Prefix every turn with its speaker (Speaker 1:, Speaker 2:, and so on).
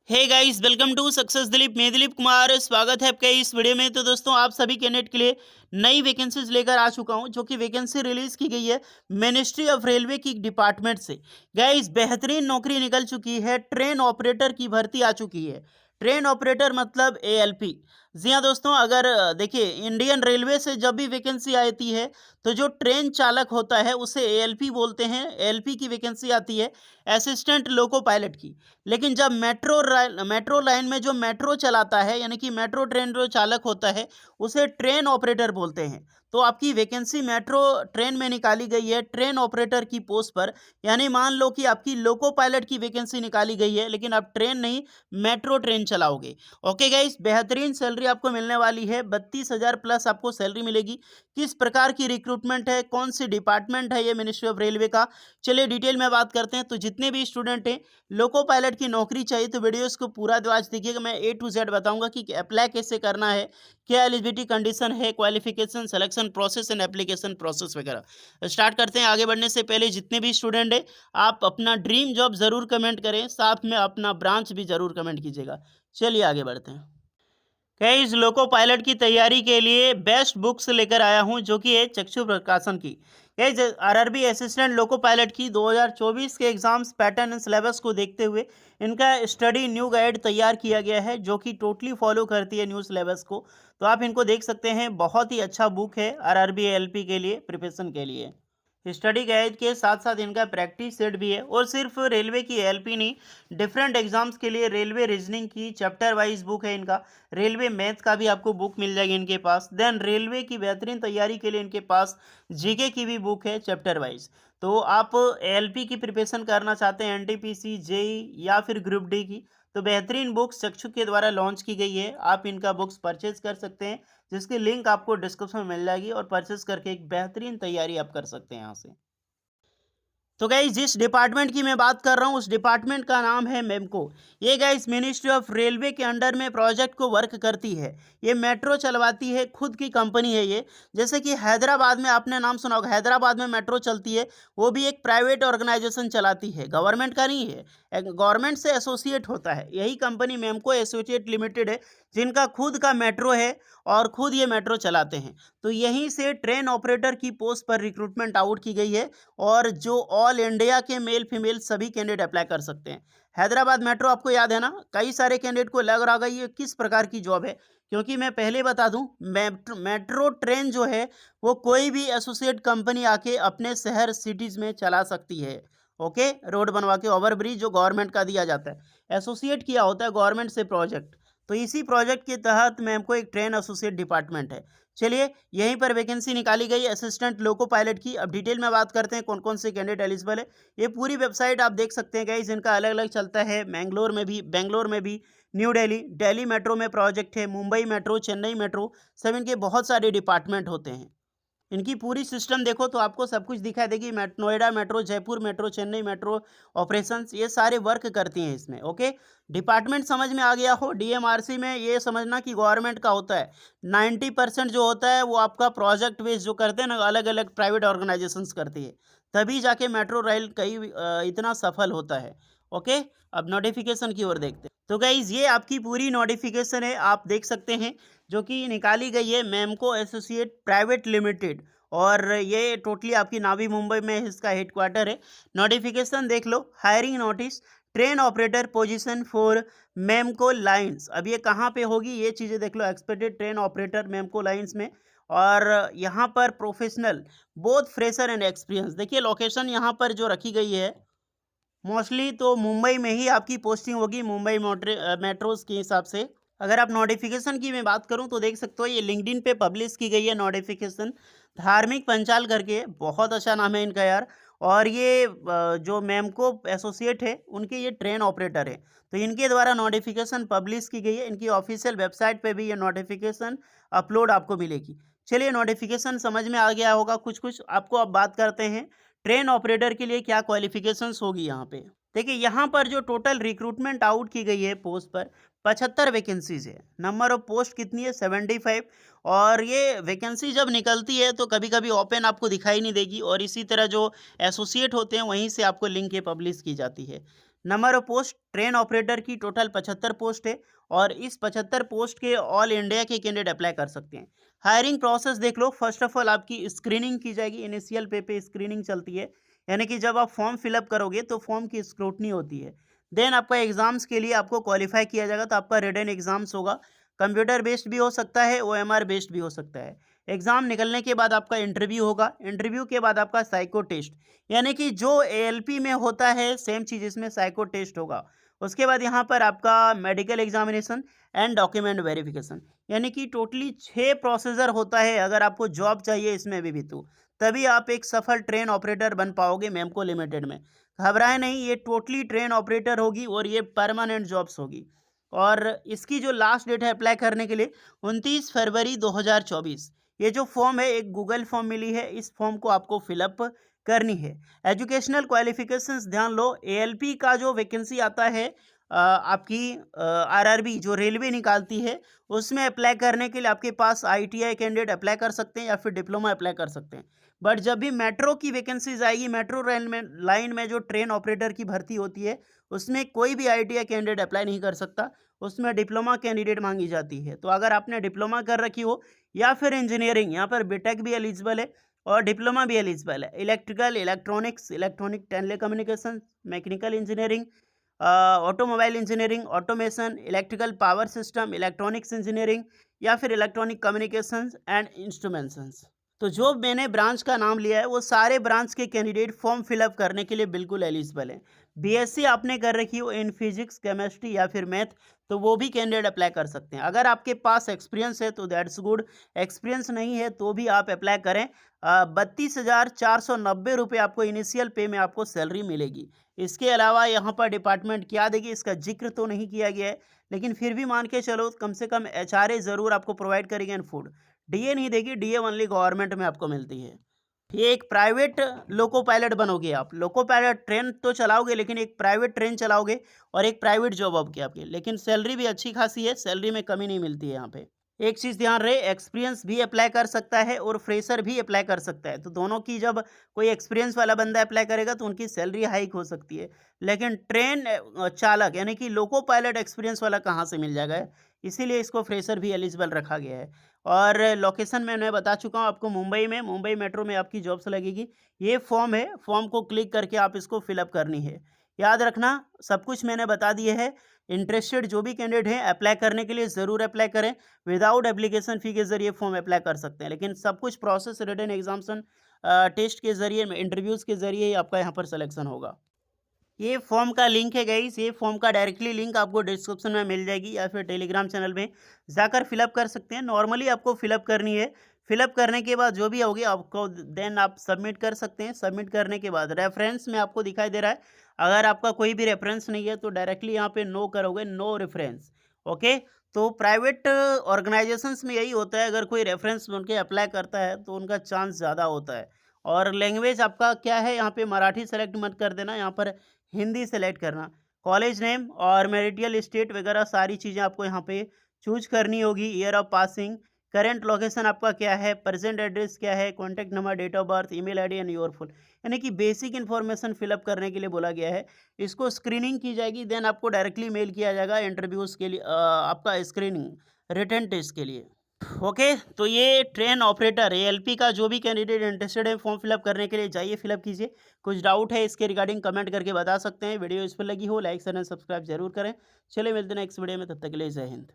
Speaker 1: Hey guys, welcome to success Dilip. मैं दिलीप कुमार, स्वागत है आपका इस वीडियो में। तो दोस्तों, आप सभी कैंडिडेट के लिए नई वैकेंसीज लेकर आ चुका हूं, जो कि वैकेंसी रिलीज की गई है मिनिस्ट्री ऑफ रेलवे की डिपार्टमेंट से। गाइस, बेहतरीन नौकरी निकल चुकी है। ट्रेन ऑपरेटर की भर्ती आ चुकी है। ट्रेन ऑपरेटर मतलब एएलपी। जी हाँ दोस्तों, अगर देखिए, इंडियन रेलवे से जब भी वैकेंसी आती है तो जो ट्रेन चालक होता है उसे एएलपी बोलते हैं। एएलपी की वैकेंसी आती है, असिस्टेंट लोको पायलट की। लेकिन जब मेट्रो लाइन में जो मेट्रो चलाता है, यानी कि मेट्रो ट्रेन जो चालक होता है, उसे ट्रेन ऑपरेटर बोलते हैं। तो आपकी वैकेंसी मेट्रो ट्रेन में निकाली गई है, ट्रेन ऑपरेटर की पोस्ट पर। यानी मान लो कि आपकी लोको पायलट की वैकेंसी निकाली गई है, लेकिन आप ट्रेन नहीं, मेट्रो ट्रेन चलाओगे। ओके गाइस, बेहतरीन सैलरी आपको मिलने वाली है। 32,000 प्लस आपको सैलरी मिलेगी। किस प्रकार की रिक्रूटमेंट है, कौन सी डिपार्टमेंट है ये मिनिस्ट्री ऑफ रेलवे का, चलिए डिटेल में बात करते हैं। तो जितने भी स्टूडेंट हैं, लोको पायलट की नौकरी चाहिए, तो वीडियोस को पूरा आज देखिएगा। मैं ए टू जेड बताऊंगा कि अप्लाई कैसे करना है, क्या एलिजिबिलिटी कंडीशन है, qualification, selection process and application process वगैरह। स्टार्ट करते हैं। आगे बढ़ने से पहले जितने भी स्टूडेंट हैं, आप अपना ड्रीम जॉब जरूर कमेंट करें, साथ में अपना ब्रांच भी जरूर कमेंट कीजिएगा। चलिए आगे बढ़ते हैं। गाइस, लोको पायलट की तैयारी के लिए बेस्ट बुक्स लेकर आया हूं, जो कि है चक्षु प्रकाशन की। Guys, RRB assistant loco pilot की 2024 के एग्जाम्स पैटर्न एंड सिलेबस को देखते हुए इनका स्टडी न्यू गाइड तैयार किया गया है, जो कि टोटली फॉलो करती है न्यू सिलेबस को। तो आप इनको देख सकते हैं। बहुत ही अच्छा बुक है आरआरबी एलपी के लिए, प्रिपरेशन के लिए। स्टडी गाइड के साथ साथ इनका प्रैक्टिस सेट भी है। और सिर्फ रेलवे की एलपी नहीं, डिफरेंट एग्जाम्स के लिए रेलवे रीजनिंग की चैप्टर वाइज बुक है इनका। रेलवे मैथ का भी आपको बुक मिल जाएगी इनके पास। देन रेलवे की बेहतरीन तैयारी के लिए इनके पास जीके की भी बुक है चैप्टर वाइज। तो आप एलपी की प्रिपरेशन करना चाहते हैं, एनटीपीसी, जेई या फिर ग्रुप डी की, तो बेहतरीन बुक्स चक्षु के द्वारा लॉन्च की गई है। आप इनका बुक्स परचेज कर सकते हैं, जिसकी लिंक आपको डिस्क्रिप्शन में मिल जाएगी, और परचेस करके एक बेहतरीन तैयारी आप कर सकते हैं यहाँ से। तो गाइस, जिस डिपार्टमेंट की मैं बात कर रहा हूँ, उस डिपार्टमेंट का नाम है मेमको। ये गाइस मिनिस्ट्री ऑफ रेलवे के अंडर में प्रोजेक्ट को वर्क करती है। ये मेट्रो चलवाती है, खुद की कंपनी है ये। जैसे कि हैदराबाद में आपने नाम सुना होगा, हैदराबाद में मेट्रो चलती है, वो भी एक प्राइवेट ऑर्गेनाइजेशन चलाती है, गवर्नमेंट का नहीं है। गवर्नमेंट से एसोसिएट होता है, यही कंपनी मेमको एसोसिएट लिमिटेड है, जिनका खुद का मेट्रो है और खुद ये मेट्रो चलाते हैं। तो यहीं से ट्रेन ऑपरेटर की पोस्ट पर रिक्रूटमेंट आउट की गई है, और जो ऑल इंडिया के मेल फीमेल सभी कैंडिडेट अप्लाई कर सकते हैं। हैदराबाद मेट्रो आपको याद है ना, कई सारे कैंडिडेट को लग रहा है ये किस प्रकार की जॉब है, क्योंकि मैं पहले बता दूं, मेट्रो ट्रेन जो है वो कोई भी एसोसिएट कंपनी आके अपने शहर सिटीज में चला सकती है। ओके, रोड बनवा के, ओवरब्रिज जो गवर्नमेंट का दिया जाता है, एसोसिएट किया होता है गवर्नमेंट से प्रोजेक्ट। तो इसी प्रोजेक्ट के तहत मैम को एक ट्रेन एसोसिएट डिपार्टमेंट है। चलिए, यहीं पर वैकेंसी निकाली गई असिस्टेंट लोको पायलट की। अब डिटेल में बात करते हैं कौन कौन से कैंडिडेट एलिजिबल है। ये पूरी वेबसाइट आप देख सकते हैं गाइस, इनका अलग अलग चलता है। बेंगलोर में भी, न्यू दिल्ली, दिल्ली मेट्रो में प्रोजेक्ट है, मुंबई मेट्रो, चेन्नई मेट्रो, सब इनके बहुत सारे डिपार्टमेंट होते हैं। इनकी पूरी सिस्टम देखो तो आपको सब कुछ दिखाई देगी। Noida metro, Jaipur metro, Chennai metro operations, ये सारे वर्क करती हैं इसमें। ओके, डिपार्टमेंट समझ में आ गया हो। डीएमआरसी में ये समझना कि गवर्नमेंट का होता है। 90% जो होता है वो आपका प्रोजेक्ट बेस्ड जो करते हैं ना, अलग अलग प्राइवेट ऑर्गेनाइजेशंस करती है, तभी जाके मेट्रो रेल कई इतना सफल होता है। ओके, अब नोटिफिकेशन की ओर देखते हैं। तो गाइज, ये आपकी पूरी नोटिफिकेशन है, आप देख सकते हैं, जो कि निकाली गई है मेमको एसोसिएट प्राइवेट लिमिटेड। और ये टोटली आपकी नावी मुंबई में इसका हेडक्वार्टर है। नोटिफिकेशन देख लो, hiring notice, train operator position for Memco lines. अब ये कहाँ पे होगी ये चीज़ें देख लो, expected train operator Memco lines में। और यहाँ पर professional both fresher and experience, देखिए लोकेशन यहाँ पर जो रखी गई है, मोस्टली तो मुंबई में ही आपकी पोस्टिंग होगी, मुंबई मेट्रोस के हिसाब से। अगर आप नोटिफिकेशन की मैं बात करूं तो देख सकते हो, ये लिंक्डइन पे पब्लिश की गई है नोटिफिकेशन। धार्मिक पंचाल करके, बहुत अच्छा नाम है इनका यार। और ये जो मेमको एसोसिएट है, उनके ये ट्रेन ऑपरेटर है। तो इनके द्वारा नोटिफिकेशन पब्लिश की गई है। इनकी ऑफिशियल वेबसाइट पे भी ये नोटिफिकेशन अपलोड आपको मिलेगी। चलिए, नोटिफिकेशन समझ में आ गया होगा कुछ कुछ आपको। अब बात करते हैं ट्रेन ऑपरेटर के लिए क्या क्वालिफिकेशंस होगी यहाँ पे। देखिए, यहाँ पर जो टोटल रिक्रूटमेंट आउट की गई है पोस्ट पर, 75 वैकेंसीज है। नंबर ऑफ पोस्ट कितनी है? 75। और ये वैकेंसी जब निकलती है तो कभी कभी ओपन आपको दिखाई नहीं देगी, और इसी तरह जो एसोसिएट होते हैं वहीं से आपको लिंक ये पब्लिश की जाती है। Number of post train operator की टोटल 75 पोस्ट है और इस 75 पोस्ट के ऑल इंडिया के कैंडिडेट अप्लाई कर सकते हैं। हायरिंग प्रोसेस देख लो, फर्स्ट ऑफ ऑल आपकी स्क्रीनिंग की जाएगी, इनिशियल पे स्क्रीनिंग चलती है, यानी कि जब आप फॉर्म फिलअप करोगे तो फॉर्म की स्क्रूटनी होती है। देन आपका एग्जाम्स के लिए आपको क्वालिफाई किया जाएगा, तो आपका रिटन एग्जाम्स होगा, कंप्यूटर बेस्ड भी हो सकता है, OMR बेस्ड भी हो सकता है। एग्जाम निकलने के बाद आपका इंटरव्यू होगा, इंटरव्यू के बाद आपका साइको टेस्ट, यानी कि जो ALP में होता है सेम चीज़ इसमें साइको टेस्ट होगा। उसके बाद यहाँ पर आपका medical examination and document verification, यानी कि टोटली 6 प्रोसीजर होता है। अगर आपको जॉब चाहिए इसमें भी तो तभी आप एक सफल ट्रेन ऑपरेटर बन पाओगे मेमको लिमिटेड में। घबराए नहीं, ये टोटली ट्रेन ऑपरेटर होगी और ये परमानेंट जॉब्स होगी। और इसकी जो लास्ट डेट है अप्लाई करने के लिए 29 फरवरी 2024। ये जो फॉर्म है एक गूगल फॉर्म मिली है, इस फॉर्म को आपको फिलअप करनी है। एजुकेशनल क्वालिफिकेशंस ध्यान लो, ALP का जो वैकेंसी आता है आपकी RRB जो रेलवे निकालती है, उसमें अप्लाई करने के लिए आपके पास ITI कैंडिडेट अप्लाई कर सकते हैं या फिर डिप्लोमा अप्लाई कर सकते हैं। बट जब भी मेट्रो की वैकेंसीज आएगी, मेट्रो रेल में लाइन में जो ट्रेन ऑपरेटर की भर्ती होती है, उसमें कोई भी ITI कैंडिडेट अप्लाई नहीं कर सकता, उसमें डिप्लोमा कैंडिडेट मांगी जाती है। तो अगर आपने डिप्लोमा कर रखी हो या फिर इंजीनियरिंग, यहाँ पर बीटेक भी एलिजिबल है और डिप्लोमा भी एलिजिबल है, electrical, electronics, electronic telecommunication, mechanical engineering, automobile engineering, automation, electrical power system, electronics engineering या फिर इलेक्ट्रॉनिक कम्युनिकेशंस एंड इंस्ट्रूमेंट्स। तो जो मैंने ब्रांच का नाम लिया है वो सारे ब्रांच के कैंडिडेट फॉर्म फिलअप करने के लिए बिल्कुल एलिजिबल हैं। BSc आपने कर रखी हो इन फिजिक्स, केमिस्ट्री या फिर मैथ, तो वो भी कैंडिडेट अप्लाई कर सकते हैं। अगर आपके पास एक्सपीरियंस है तो दैट्स गुड, एक्सपीरियंस नहीं है तो भी आप अप्लाई करें। 32,490 आपको इनिशियल पे में आपको सैलरी मिलेगी। इसके अलावा यहाँ पर डिपार्टमेंट क्या देगी इसका जिक्र तो नहीं किया गया है, लेकिन फिर भी मान के चलो कम से कम HRA ज़रूर आपको प्रोवाइड करेगी एंड फूड। DA नहीं देगी, DA ओनली गवर्नमेंट में आपको मिलती है। ये एक प्राइवेट लोको पायलट बनोगे आप, लोको पायलट ट्रेन तो चलाओगे लेकिन एक प्राइवेट ट्रेन चलाओगे और एक प्राइवेट जॉब आपकी आपकी, लेकिन सैलरी भी अच्छी खासी है, सैलरी में कमी नहीं मिलती है यहाँ पे। एक चीज़ ध्यान रहे, एक्सपीरियंस भी अप्लाई कर सकता है और फ्रेशर भी अप्लाई कर सकता है, तो दोनों की जब कोई एक्सपीरियंस वाला बंदा अप्लाई करेगा तो उनकी सैलरी हाइक हो सकती है। लेकिन ट्रेन चालक यानी कि लोको पायलट एक्सपीरियंस वाला कहाँ से मिल जाएगा, इसीलिए इसको फ्रेशर भी एलिजिबल रखा गया है। और लोकेशन मैं बता चुका हूँ आपको, मुंबई में, मुंबई मेट्रो में आपकी जॉब्स लगेगी। ये फॉर्म है, फॉर्म को क्लिक करके आप इसको फिलअप करनी है। याद रखना सब कुछ मैंने बता दिए है। इंटरेस्टेड जो भी कैंडिडेट हैं अप्लाई करने के लिए ज़रूर अप्लाई करें। विदाउट एप्लीकेशन फ़ी के ज़रिए फॉर्म अप्लाई कर सकते हैं, लेकिन सब कुछ प्रोसेस रिटन एग्जामिनेशन टेस्ट के ज़रिए, इंटरव्यूज़ के ज़रिए ही आपका यहाँ पर सिलेक्शन होगा। ये फॉर्म का लिंक है गाइस, ये फॉर्म का डायरेक्टली लिंक आपको डिस्क्रिप्शन में मिल जाएगी या फिर टेलीग्राम चैनल में जाकर फिलअप कर सकते हैं। नॉर्मली आपको फिलअप करनी है, फिलअप करने के बाद जो भी होगी आपको देन आप सबमिट कर सकते हैं। सबमिट करने के बाद रेफरेंस में आपको दिखाई दे रहा है, अगर आपका कोई भी रेफरेंस नहीं है तो डायरेक्टली यहाँ पे नो करोगे, नो रेफरेंस। ओके, तो प्राइवेट ऑर्गेनाइजेशंस में यही होता है, अगर कोई रेफरेंस उनके अप्लाई करता है तो उनका चांस ज़्यादा होता है। और लैंग्वेज आपका क्या है, यहाँ पे मराठी सेलेक्ट मत कर देना, यहाँ पर हिंदी सेलेक्ट करना। कॉलेज नेम और मेरिटियल स्टेट वगैरह सारी चीज़ें आपको यहाँ पे चूज करनी होगी। Year of passing, current location आपका क्या है, प्रेजेंट एड्रेस क्या है, contact number, date of birth, email ID and your full, यानी कि बेसिक इन्फॉर्मेशन फिलअप करने के लिए बोला गया है। इसको स्क्रीनिंग की जाएगी, देन आपको डायरेक्टली मेल किया जाएगा इंटरव्यूज़ के लिए, आपका स्क्रीनिंग रिटन टेस्ट के लिए। ओके, तो ये ट्रेन ऑपरेटर ALP का जो भी कैंडिडेट इंटरेस्टेड है फॉर्म फिलअप करने के लिए जाइए, फिलअप कीजिए। कुछ डाउट है इसके रिगार्डिंग कमेंट करके बता सकते हैं। वीडियो इस पर लगी हो लाइक शेयर एंड सब्सक्राइब जरूर करें। चलिए मिलते हैं नेक्स्ट वीडियो में, तब तक के लिए जय हिंद।